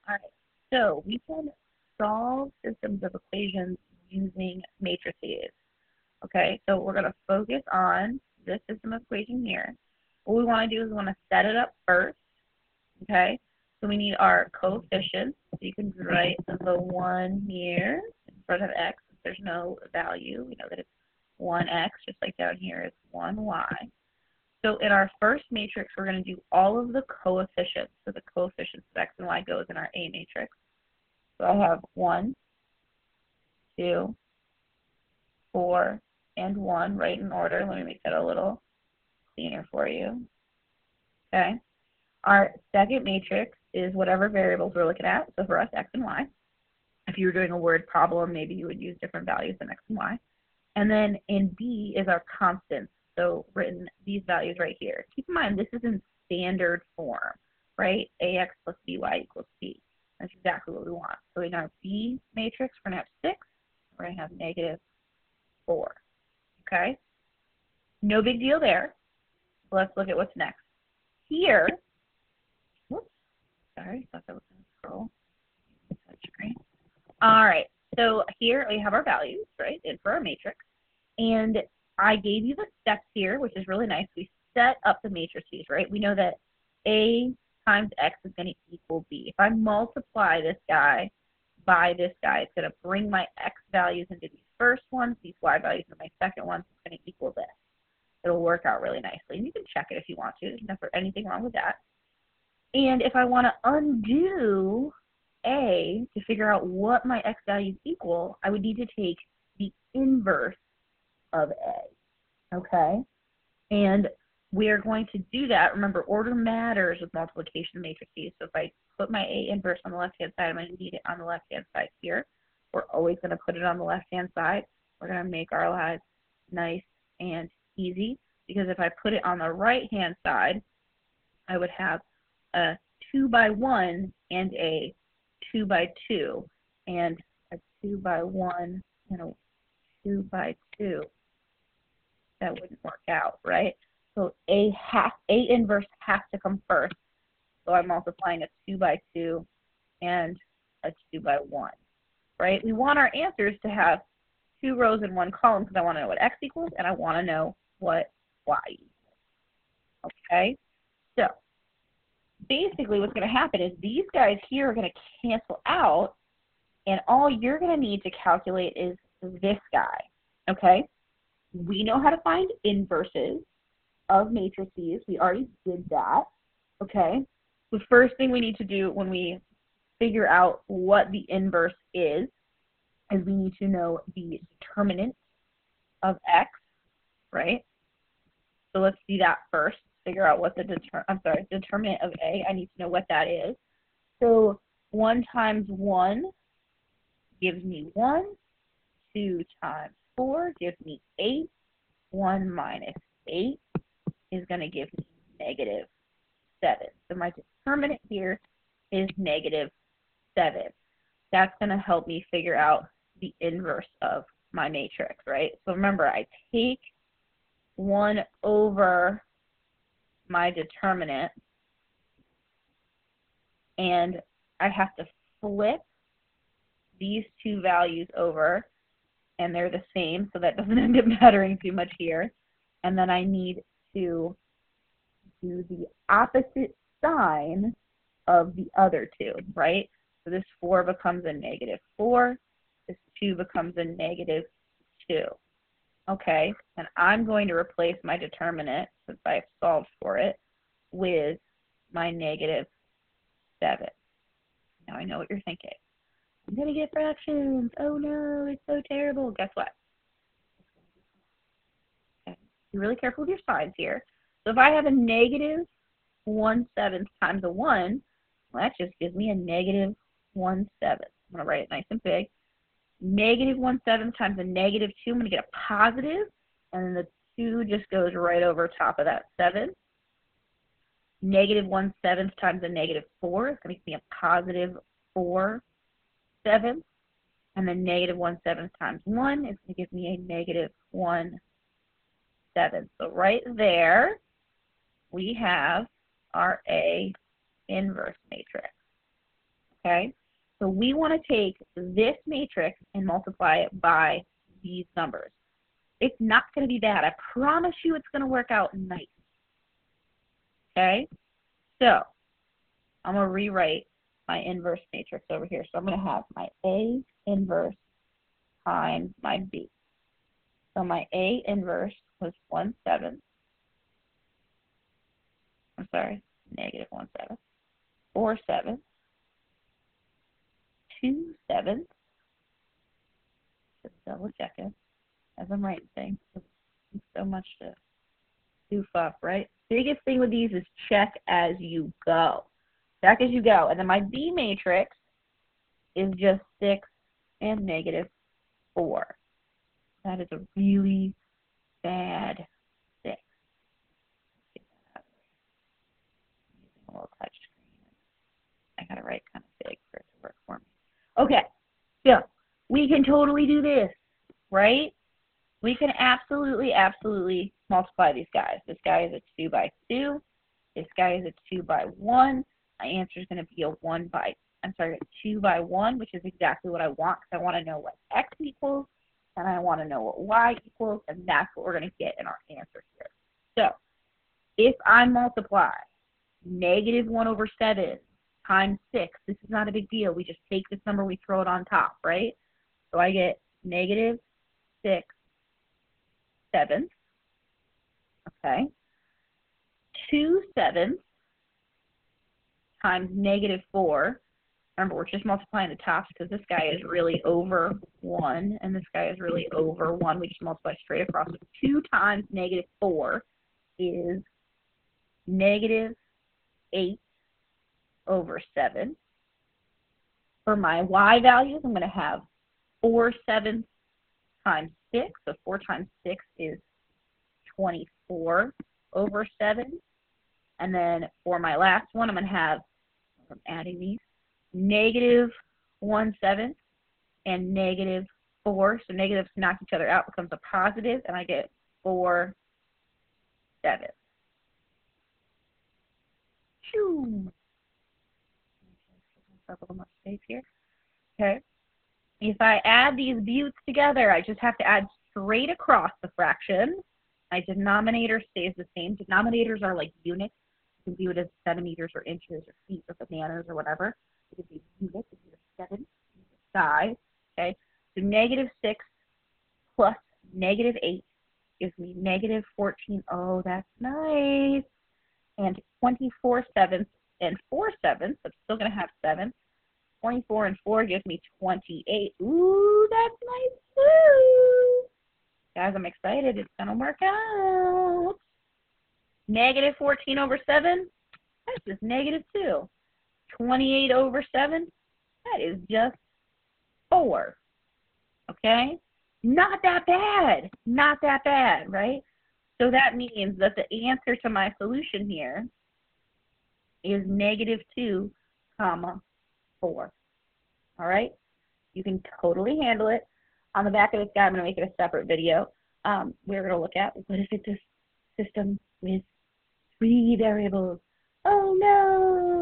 All right, so we can solve systems of equations using matrices. Okay, so we're going to focus on this system of equation here. What we want to do is we want to set it up first. Okay, so we need our coefficients. So you can write the 1 here in front of x. If there's no value, we know that it's 1x, just like down here is 1y. So in our first matrix, we're going to do all of the coefficients. So the coefficients of x and y goes in our A matrix. So I have 1, 2, 4, and 1 right in order. Let me make that a little cleaner for you. Okay. Our second matrix is whatever variables we're looking at. So for us, x and y. If you were doing a word problem, maybe you would use different values than x and y. And then in B is our constants. So written these values right here. Keep in mind, this is in standard form, right? AX plus BY equals C. That's exactly what we want. So in our B matrix, we're going to have 6. We're going to have -4. Okay? No big deal there. Let's look at what's next. Here, whoops, sorry, thought that was going to scroll. Touchscreen. All right, so here we have our values, right, in for our matrix. And I gave you the steps here, which is really nice. We set up the matrices, right? We know that A times X is going to equal B. If I multiply this guy by this guy, it's going to bring my X values into these first ones, these Y values into my second ones. It's going to equal this. It'll work out really nicely. And you can check it if you want to. There's never anything wrong with that. And if I want to undo A to figure out what my X values equal, I would need to take the inverse of A, okay? And we're going to do that. Remember, order matters with multiplication matrices. So if I put my A inverse on the left-hand side, I'm going to need it on the left-hand side here. We're always going to put it on the left-hand side. We're going to make our lives nice and easy, because if I put it on the right-hand side, I would have a 2 by 1 and a 2 by 2, and a 2 by 1 and a 2 by 2. That wouldn't work out, right? So A inverse has to come first. So I'm multiplying a 2 by 2 and a 2 by 1, right? We want our answers to have 2 rows and 1 column because I want to know what X equals and I want to know what Y equals. Okay? So basically what's going to happen is these guys here are going to cancel out, and all you're going to need to calculate is this guy. Okay? We know how to find inverses of matrices. We already did that, okay? The first thing we need to do when we figure out what the inverse is we need to know the determinant of X, right? So let's see that first. Figure out what the determinant of A. I need to know what that is. So 1 times 1 gives me 1. 2 times 4 gives me 8. 1 minus 8 is going to give me -7. So my determinant here is -7. That's going to help me figure out the inverse of my matrix, right? So remember, I take 1 over my determinant, and I have to flip these two values over, and they're the same, so that doesn't end up mattering too much here. And then I need to do the opposite sign of the other two, right? So this 4 becomes a -4. This 2 becomes a -2. Okay, and I'm going to replace my determinant, since I've solved for it, with my -7. Now I know what you're thinking. I'm going to get fractions. Oh no, it's so terrible. Guess what? Okay. Be really careful with your signs here. So if I have a -1/7 times a 1, well, that just gives me a -1/7. I'm going to write it nice and big. -1/7 times a -2, I'm going to get a positive, and then the 2 just goes right over top of that 7. -1/7 times a -4 is going to give me a +4/7, and then -1/7 times 1 is going to give me a -1/7. So right there, we have our A inverse matrix. okay? So we want to take this matrix and multiply it by these numbers. It's not going to be bad. I promise you it's going to work out nice. Okay? So I'm going to rewrite my inverse matrix over here. So I'm going to have my A inverse times my B. So my A inverse was 1/7. I'm sorry, negative 1/7. 4/7. 2/7. Just double check it as I'm writing things. There's so much to goof up, right? Biggest thing with these is check as you go. Check as you go. And then my B matrix is just 6 and negative 4. That is a really bad 6. Using a little touch screen. I gotta write kind of big for it to work for me. Okay, so we can totally do this, right? We can absolutely multiply these guys. This guy is a 2 by 2. This guy is a 2 by 1. My answer is going to be a 2 by 1, which is exactly what I want, because I want to know what x equals, and I want to know what y equals, and that's what we're going to get in our answer here. So if I multiply negative 1/7 times 6, this is not a big deal. We just take this number, we throw it on top, right? So I get negative 6/7, okay? 2/7 times negative 4. Remember, we're just multiplying the tops because this guy is really over 1, and this guy is really over 1. We just multiply straight across. So 2 times negative 4 is negative 8/7. For my y values, I'm going to have 4/7 times 6. So 4 times 6 is 24/7. And then for my last one, I'm going to have, I'm adding these, negative 1/7 and negative 4. So negatives knock each other out, becomes a positive, and I get 4/7. Shoo. A little more space here. Okay. If I add these buttes together, I just have to add straight across the fraction. My denominator stays the same. Denominators are like units. You can view it as centimeters or inches or feet or bananas or whatever. It could be units. If you're 7, size. Okay. So negative 6 plus negative 8 gives me negative 14. Oh, that's nice. And 24/7 and 4/7. So I'm still going to have 7. 24 and 4 gives me 28. Ooh, that's nice too. Guys, I'm excited. It's going to work out. Negative 14/7, that's just negative 2. 28/7, that is just 4. Okay? Not that bad. Not that bad, right? So that means that the answer to my solution here is negative 2, 4. All right? You can totally handle it. On the back of this guy, I'm going to make it a separate video. We're going to look at what if it's a system with 3 variables. Oh no!